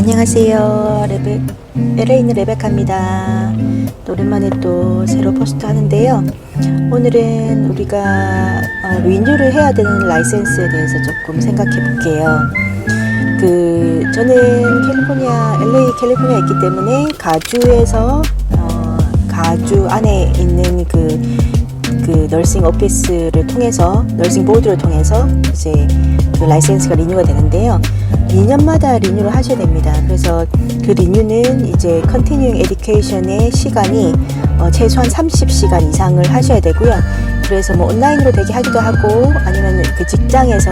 안녕하세요. LA에 있는 레베카입니다. 또 오랜만에 또 새로 포스트 하는데요. 오늘은 우리가 리뉴를 해야 되는 라이센스에 대해서 조금 생각해 볼게요. 저는 LA 캘리포니아에 있기 때문에 가주에서 가주 안에 있는 그 너싱 오피스를 통해서, 너싱 보드를 통해서 이제 그 라이센스가 리뉴가 되는데요. 2년마다 리뉴를 하셔야 됩니다. 그래서 그 리뉴는 이제 컨티뉴잉 에듀케이션의 시간이 최소한 30시간 이상을 하셔야 되고요. 그래서 뭐 온라인으로 되게 하기도 하고, 아니면 그 직장에서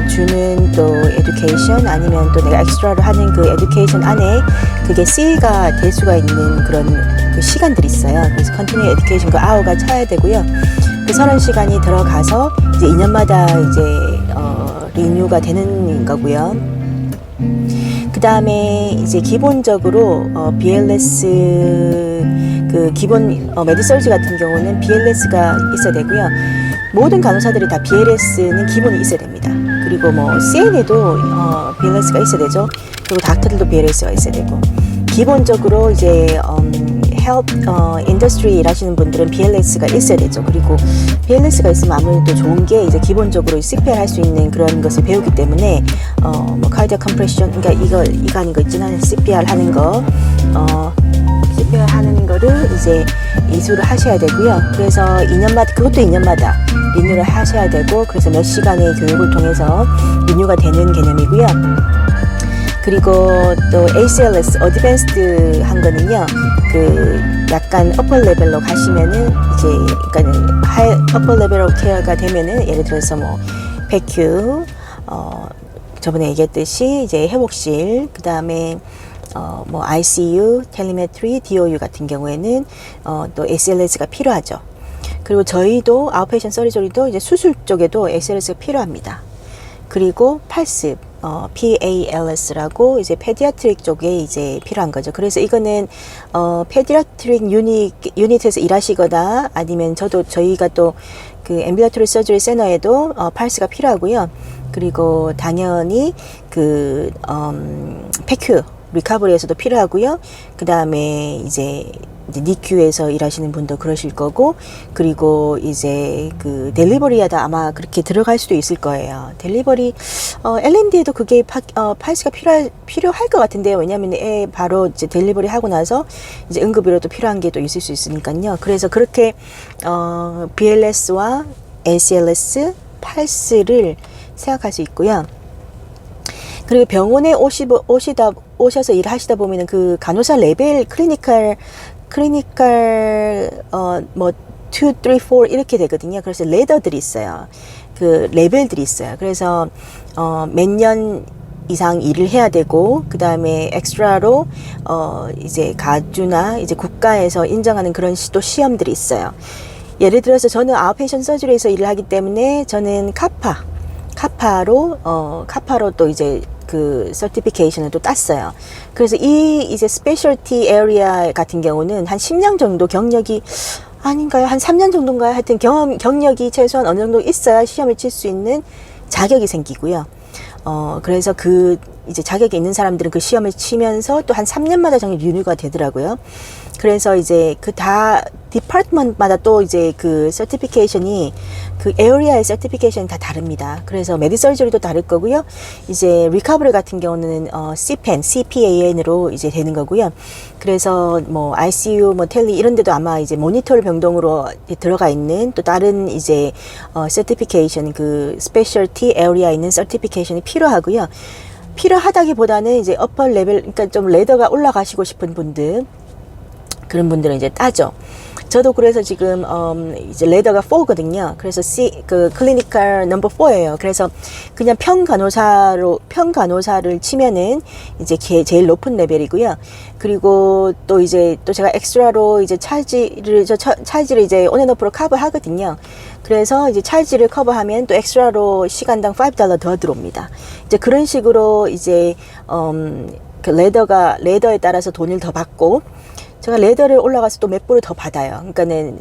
주는 또 에듀케이션, 아니면 또 내가 엑스트라를 하는 그 에듀케이션 안에 그게 C가 될 수가 있는 그런 그 시간들이 있어요. 그래서 컨티뉴 에듀케이션 그 아워가 차야 되고요. 그 30시간이 들어가서 이제 2년마다 이제 리뉴가 되는 거고요. 그 다음에 이제 기본적으로 BLS 그 기본 메디설지 같은 경우는 BLS가 있어야 되고요. 모든 간호사들이 다 BLS는 기본이 있어야 됩니다. 그리고 뭐 CN에도 BLS가 있어야 되죠. 그리고 닥터들도 BLS가 있어야 되고, 기본적으로 이제 인더스트리 일하시는 분들은 BLS가 있어야 되죠. 그리고 BLS가 있으면 아무래도 좋은 게 이제 기본적으로 CPR 할 수 있는 그런 것을 배우기 때문에 뭐 카디아 컴프레션, 그러니까 이거 하는 거 있잖아요. CPR 하는 거, CPR 하는 거를 이제 이수를 하셔야 되고요. 그래서 2년마다, 그것도 2년마다 리뉴를 하셔야 되고, 그래서 몇 시간의 교육을 통해서 리뉴가 되는 개념이고요. 그리고 또 ACLS, 어드밴스드 한 거는요, 그 약간 어퍼 레벨로 가시면은 이제, 그러니까는 어퍼 레벨 오브 케어가 되면은, 예를 들어서 뭐 PECU, 저번에 얘기했듯이 이제 회복실, 그 다음에 뭐 ICU, 텔레메트리, DOU 같은 경우에는 또 ACLS가 필요하죠. 그리고 저희도 아웃페이션 서리저리도 이제 수술 쪽에도 ACLS가 필요합니다. 그리고 팔습, PALS라고 이제 페디아트릭 쪽에 이제 필요한 거죠. 그래서 이거는 페디아트릭 유닛에서 일하시거나, 아니면 저희가 또 그 앰뷸러토리 서저리 센터에도 팔스가 필요하고요. 그리고 당연히 그 PECU 리커버리에서도 필요하고요. 그 다음에 이제 니큐에서 일하시는 분도 그러실 거고, 그리고 이제 그 델리버리 하다 아마 그렇게 들어갈 수도 있을 거예요. 델리버리, L&D에도 그게 팔스가 필요할 것 같은데요. 왜냐면 바로 이제 델리버리 하고 나서 이제 응급이라도 필요한 게 또 있을 수 있으니까요. 그래서 그렇게, BLS와 ACLS, 팔스를 생각할 수 있고요. 그리고 병원에 오셔서 일하시다 보면은 그 간호사 레벨 클리니컬 뭐 2, 3, 4 이렇게 되거든요. 그래서 레더들이 있어요. 그 레벨들이 있어요. 그래서 몇 년 이상 일을 해야 되고, 그 다음에 엑스트라로 이제 가주나 이제 국가에서 인정하는 그런 또 시험들이 있어요. 예를 들어서 저는 아웃페이션 서저리에서 일을 하기 때문에 저는 카파로 또 이제 그 서티피케이션을 또 땄어요. 그래서 이제 스페셜티 에리아 같은 경우는 한 10년 정도 경력이 아닌가요? 한 3년 정도인가요? 하여튼 경력이 최소한 어느 정도 있어야 시험을 칠 수 있는 자격이 생기고요. 그래서 이제 자격이 있는 사람들은 그 시험을 치면서 또 한 3년마다 정리 리뉴가 되더라고요. 그래서 이제 디파트먼트마다 또 이제 그 서티피케이션이, 그 에어리아의 서티피케이션이 다 다릅니다. 그래서 메디설저리도 다를 거고요. 이제 리커버리 같은 경우는 CPAN으로 이제 되는 거고요. 그래서 뭐 ICU, 뭐 텔리 이런 데도 아마 이제 모니터 병동으로 들어가 있는 또 다른 이제 서티피케이션, 그 스페셜티 에어리아에 있는 서티피케이션이 필요하고요. 필요하다기보다는 이제 어퍼 레벨, 그러니까 좀 레더가 올라가시고 싶은 분들, 그런 분들은 이제 따죠. 저도 그래서 지금 이제 레더가 4거든요. 그래서 클리니컬 넘버 4예요. 그래서 그냥 평간호사를 치면은 이제 제일 높은 레벨이고요. 그리고 또 제가 엑스트라로 이제 찰지를 이제 온앤오프로 커버하거든요. 그래서 이제 찰지를 커버하면 또 엑스트라로 시간당 $5 더 들어옵니다. 이제 그런 식으로 이제 그 레더에 따라서 돈을 더 받고, 제가 레더를 올라가서 또 몇 불을 더 받아요. 그러니까는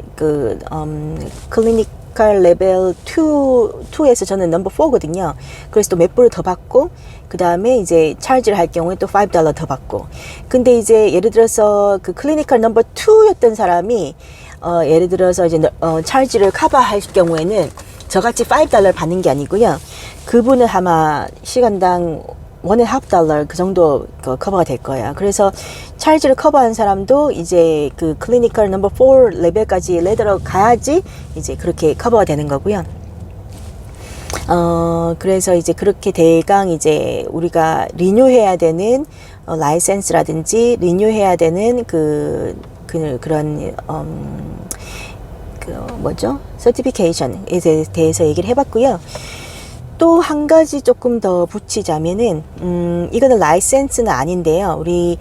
클리닉 클리니컬 레벨 2에서 저는 넘버 4거든요. 그래서 또 몇 불을 더 받고, 그 다음에 이제 차지를 할 경우에 또 $5 더 받고. 근데 이제 예를 들어서 그 클리니컬 넘버 2였던 사람이, 예를 들어서 이제, 차지를 커버할 경우에는 저같이 $5 받는 게 아니고요. 그분은 아마 시간당 $1.50 그 정도 커버가 될 거예요. 그래서 찰지를 커버한 사람도 이제 그 클리니컬 넘버 4 레벨까지 레더로 가야지 이제 그렇게 커버가 되는 거고요. 그래서 이제 그렇게 대강 이제 우리가 리뉴해야 되는 라이센스라든지 리뉴해야 되는 그런 뭐죠? 서티피케이션에 대해서 얘기를 해봤고요. 또 한 가지 조금 더 붙이자면은, 이거는 라이센스는 아닌데요. 우리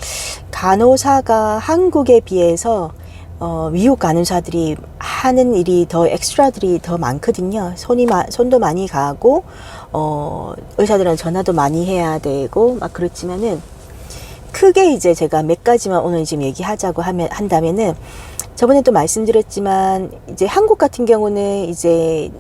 간호사가 한국에 비해서, 미국 간호사들이 하는 일이 더 엑스트라들이 더 많거든요. 손도 많이 가고, 의사들은 전화도 많이 해야 되고, 막 그렇지만은, 크게 이제 제가 몇 가지만 오늘 지금 얘기하자고 한다면은, 저번에 또 말씀드렸지만 이제 한국 같은 경우는 이제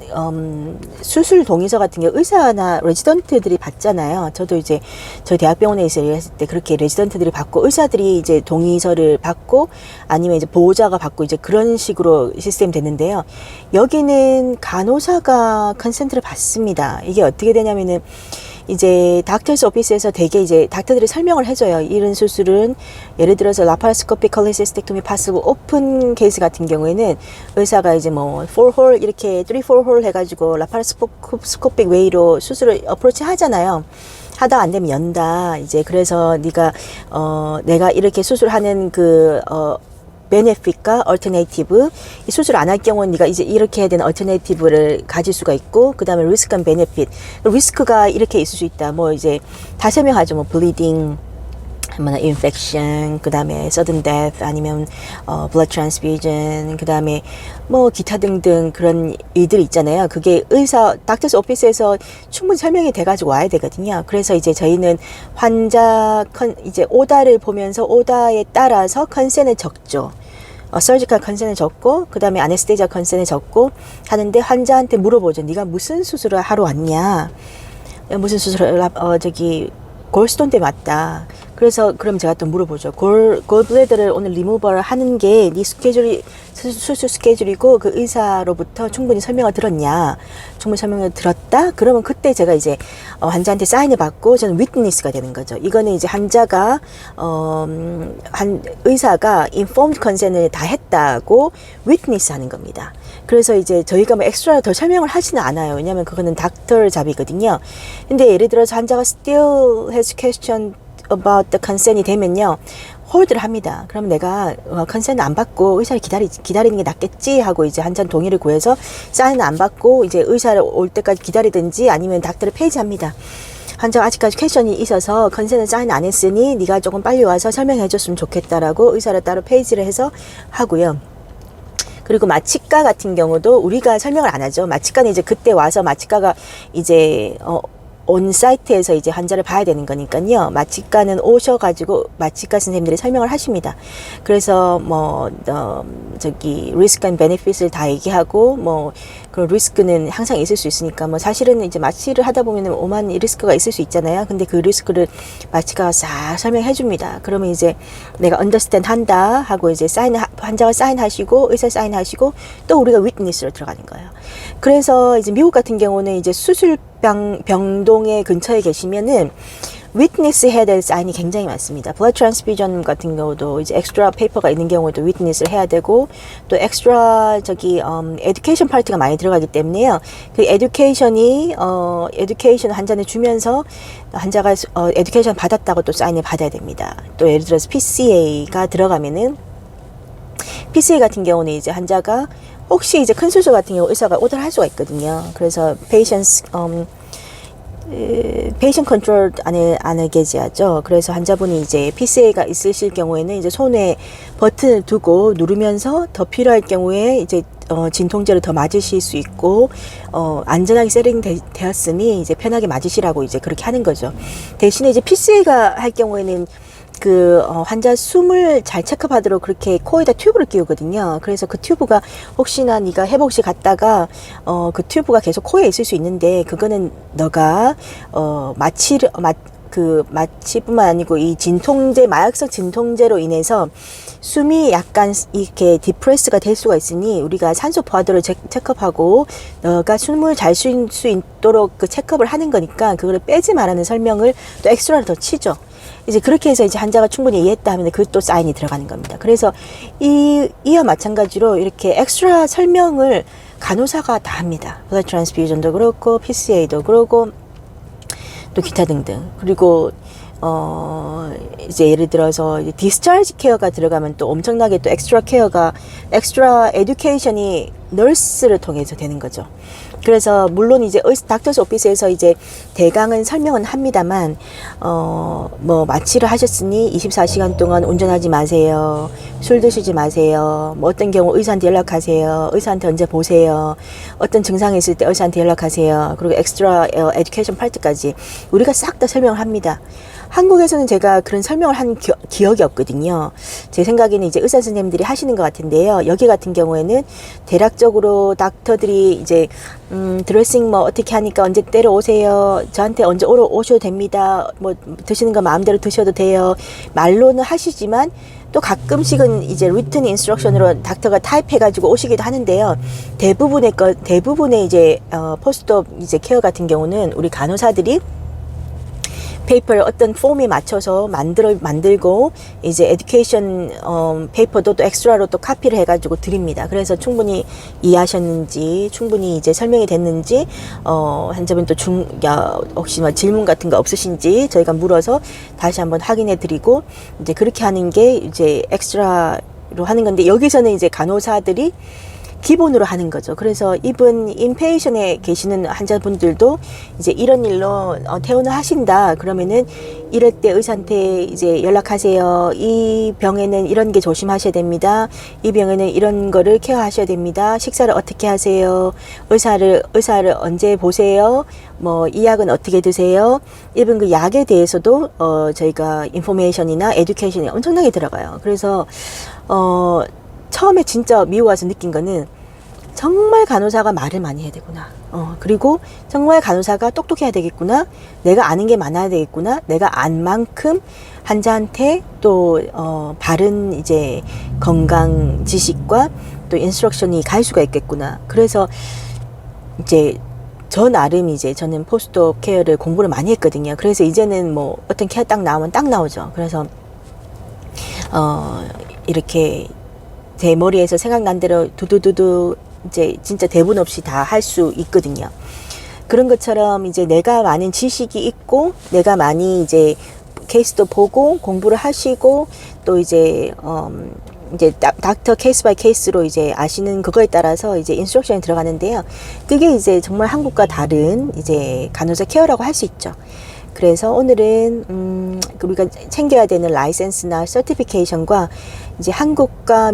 수술 동의서 같은 경우 의사나 레지던트들이 받잖아요. 저도 이제 저희 대학병원에 일했을 때 그렇게 레지던트들이 받고 의사들이 이제 동의서를 받고 아니면 이제 보호자가 받고 이제 그런 식으로 시스템 됐는데요. 여기는 간호사가 컨센트를 받습니다. 이게 어떻게 되냐면은 이제 닥터스 오피스에서 되게 이제 닥터들이 설명을 해줘요. 이런 수술은 예를 들어서 라파라스코픽 콜레시스텍토미 파스브 오픈 케이스 같은 경우에는 의사가 이제 뭐 4홀 이렇게 3-4홀 해가지고 라파라스코픽 웨이로 수술을 어프로치 하잖아요. 하다 안 되면 연다. 이제 그래서 네가 내가 이렇게 수술하는 베네핏과 얼터네이티브, 이 수술 안 할 경우는 네가 이제 이렇게 해야 되는 얼터네이티브를 가질 수가 있고, 그 다음에 리스크 앤 베네핏, 리스크가 이렇게 있을 수 있다. 뭐 이제 다 설명하죠. 뭐 블리딩, 뭐나 인펙션, 그 다음에 sudden death, 아니면 blood transfusion, 그 다음에 뭐 기타 등등 그런 일들이 있잖아요. 그게 닥터스 오피스에서 충분히 설명이 돼가지고 와야 되거든요. 그래서 이제 저희는 환자 이제 오다를 보면서 오다에 따라서 컨센을 적죠. 서지컬 컨센을 적고, 그 다음에 아네스테이자 컨센을 적고 하는데 환자한테 물어보죠. 네가 무슨 수술을 하러 왔냐? 무슨 수술을 골스톤 때 맞다. 그래서 그럼 제가 또 물어보죠. 골블래더를 오늘 리무버를 하는 게 네 수술 스케줄이고 그 의사로부터 충분히 설명을 들었냐? 충분히 설명을 들었다? 그러면 그때 제가 이제 환자한테 사인을 받고 저는 위트니스가 되는 거죠. 이거는 이제 환자가 의사가 informed consent을 다 했다고 위트니스 하는 겁니다. 그래서 이제 저희가 뭐 엑스트라 더 설명을 하지는 않아요. 왜냐면 그거는 닥터 잡이거든요. 근데 예를 들어서 환자가 still has question about the consent이 되면요, 홀드를 합니다. 그럼 내가 컨센트 안 받고 의사를 기다리는 게 낫겠지 하고 이제 환자 동의를 구해서 사인을 안 받고 이제 의사를 올 때까지 기다리든지 아니면 닥터를 폐지합니다. 환자가 아직까지 퀘션이 있어서 컨센트 사인 안 했으니 네가 조금 빨리 와서 설명해 줬으면 좋겠다라고 의사를 따로 폐지를 해서 하고요. 그리고 마취과 같은 경우도 우리가 설명을 안 하죠. 마취과는 이제 그때 와서 마취과가 이제 온 사이트에서 이제 환자를 봐야 되는 거니까요. 마취과는 오셔가지고 마취과 선생님들이 설명을 하십니다. 그래서 리스크 앤 베네핏을 다 얘기하고 그 리스크는 항상 있을 수 있으니까 사실은 이제 마취를 하다 보면은 오만 리스크가 있을 수 있잖아요. 근데 그 리스크를 마취과가 싹 설명해 줍니다. 그러면 이제 내가 understand 한다 하고 이제 환자가 사인하시고 의사 사인하시고 또 우리가 witness로 들어가는 거예요. 그래서 이제 미국 같은 경우는 이제 병동의 근처에 계시면은 witness 해야 될 사인이 굉장히 많습니다. blood transfusion 같은 경우도 이제 엑스트라 페이퍼가 있는 경우도 witness를 해야 되고, 또 엑스트라 education 파트가 많이 들어가기 때문에요. 그 education 환자한테 주면서 환자가 education 받았다고 또 사인을 받아야 됩니다. 또 예를 들어서 PCA가 들어가면은 PCA 같은 경우는 이제 환자가 혹시 이제 큰 수술 같은 경우 의사가 오더를 할 수가 있거든요. 그래서 patient 컨트롤 아날게시아죠. 그래서 환자분이 이제 PCA가 있으실 경우에는 이제 손에 버튼을 두고 누르면서 더 필요할 경우에 이제 진통제를 더 맞으실 수 있고 안전하게 세팅되었으니 이제 편하게 맞으시라고 이제 그렇게 하는 거죠. 대신에 이제 PCA가 할 경우에는 환자 숨을 잘 체크하도록 그렇게 코에다 튜브를 끼우거든요. 그래서 그 튜브가 혹시나 네가 회복실 갔다가 그 튜브가 계속 코에 있을 수 있는데, 그거는 너가 마취뿐만 아니고 이 진통제, 마약성 진통제로 인해서 숨이 약간 이렇게 디프레스가 될 수가 있으니 우리가 산소 포화도를 체크하고 너가 숨을 잘 쉴 수 있도록 그 체크업을 하는 거니까 그거를 빼지 말라는 설명을 또 엑스트라를 더 치죠. 이제 그렇게 해서 이제 환자가 충분히 이해했다 하면 그또 사인이 들어가는 겁니다. 그래서 이와 마찬가지로 이렇게 엑스트라 설명을 간호사가 다 합니다. 블러드 트랜스퓨전도 그렇고 PCA도 그렇고 또 기타 등등. 그리고 이제 예를 들어서 디스차지 케어가 들어가면 또 엄청나게 또 엑스트라 에듀케이션이 널스를 통해서 되는 거죠. 그래서 물론 이제 닥터스 오피스에서 이제 대강은 설명은 합니다만 뭐 마취를 하셨으니 24시간 동안 운전하지 마세요. 술 드시지 마세요. 뭐 어떤 경우 의사한테 연락하세요. 의사한테 언제 보세요. 어떤 증상이 있을 때 의사한테 연락하세요. 그리고 엑스트라 에듀케이션 파트까지 우리가 싹 다 설명을 합니다. 한국에서는 제가 그런 설명을 한 기억이 없거든요. 제 생각에는 이제 의사 선생님들이 하시는 것 같은데요. 여기 같은 경우에는 대략적으로 닥터들이 이제 드레싱 뭐 어떻게 하니까 언제 때려 오세요. 저한테 언제 오셔도 됩니다. 뭐 드시는 거 마음대로 드셔도 돼요. 말로는 하시지만 또 가끔씩은 이제 리튼 인스트럭션으로 닥터가 타입해가지고 오시기도 하는데요. 대부분의 이제 포스트업 이제 케어 같은 경우는 우리 간호사들이 페이퍼를 어떤 폼에 맞춰서 만들고 이제 에듀케이션 페이퍼도 또 엑스트라로 또 카피를 해가지고 드립니다. 그래서 충분히 이해하셨는지, 충분히 이제 설명이 됐는지, 환자분 또 혹시 뭐 질문 같은 거 없으신지 저희가 물어서 다시 한번 확인해 드리고, 이제 그렇게 하는 게 이제 엑스트라로 하는 건데, 여기서는 이제 간호사들이 기본으로 하는 거죠. 그래서 이분 인페이션에 계시는 환자분들도 이제 이런 일로 퇴원을 하신다 그러면은 이럴 때 의사한테 이제 연락하세요. 이 병에는 이런 게 조심하셔야 됩니다. 이 병에는 이런 거를 케어하셔야 됩니다. 식사를 어떻게 하세요? 의사를 언제 보세요? 뭐 이 약은 어떻게 드세요? 이분 그 약에 대해서도 저희가 인포메이션이나 에듀케이션이 엄청나게 들어가요. 그래서 처음에 진짜 미국 와서 느낀 거는 정말 간호사가 말을 많이 해야 되구나. 그리고 정말 간호사가 똑똑해야 되겠구나. 내가 아는 게 많아야 되겠구나. 내가 안 만큼 환자한테 또 바른 이제 건강 지식과 또 인스트럭션이 갈 수가 있겠구나. 그래서 이제 저 나름 이제 저는 포스트업 케어를 공부를 많이 했거든요. 그래서 이제는 뭐 어떤 케어 딱 나오면 딱 나오죠. 그래서 이렇게 제 머리에서 생각난 대로 두두두두 이제 진짜 대본 없이 다 할 수 있거든요. 그런 것처럼 이제 내가 많은 지식이 있고 내가 많이 이제 케이스도 보고 공부를 하시고 또 이제 닥터 케이스 바이 케이스로 이제 아시는 그거에 따라서 이제 인스트럭션이 들어가는데요. 그게 이제 정말 한국과 다른 이제 간호사 케어라고 할 수 있죠. 그래서 오늘은 우리가 챙겨야 되는 라이센스나 서티피케이션과 이제 한국과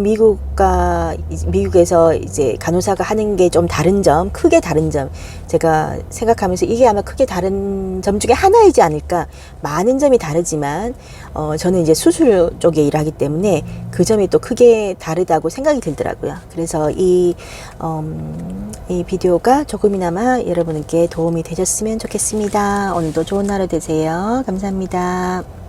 미국에서 이제 간호사가 하는 게 좀 다른 점, 크게 다른 점 제가 생각하면서 이게 아마 크게 다른 점 중에 하나이지 않을까. 많은 점이 다르지만 저는 이제 수술 쪽에 일하기 때문에 그 점이 또 크게 다르다고 생각이 들더라고요. 그래서 이 비디오가 조금이나마 여러분께 도움이 되셨으면 좋겠습니다. 오늘도 좋은 하루 되세요. 감사합니다.